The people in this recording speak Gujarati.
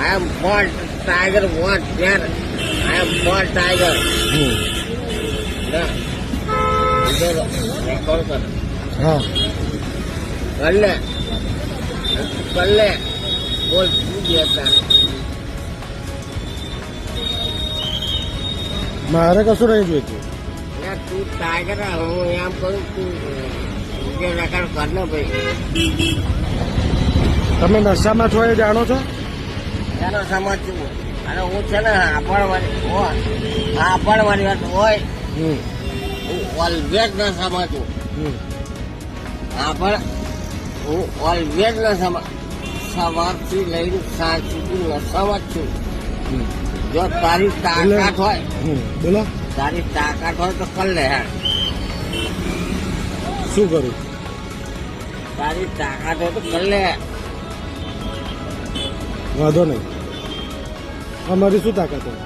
I am born tiger, what there? I am born tiger. Record કર. હા કલ્લે કલ્લે બોલ શું કહેતા મારે કશું નહીં જોઈતું. તું ટાઈગર હું એમ કરું તું જે રેકોર્ડ કર ને ભાઈ. તમે નશામાં છો એ જાણો છો? એનો સમજ છું અને હું છે ને આપણવાની વાત હોય હું ઓલવેઝ ન સમજું. હું ઓલવેઝ ન સવારથી લઈને સાંજ સુધી ન સમજ છું. જો તારી તાકાત હોય બોલો તારી તાકાત હોય તો કર લે. શું કરું? તારી તાકાત હોય તો કર લે. વાંધો નહીં. અમારી શું તાકાત હોય?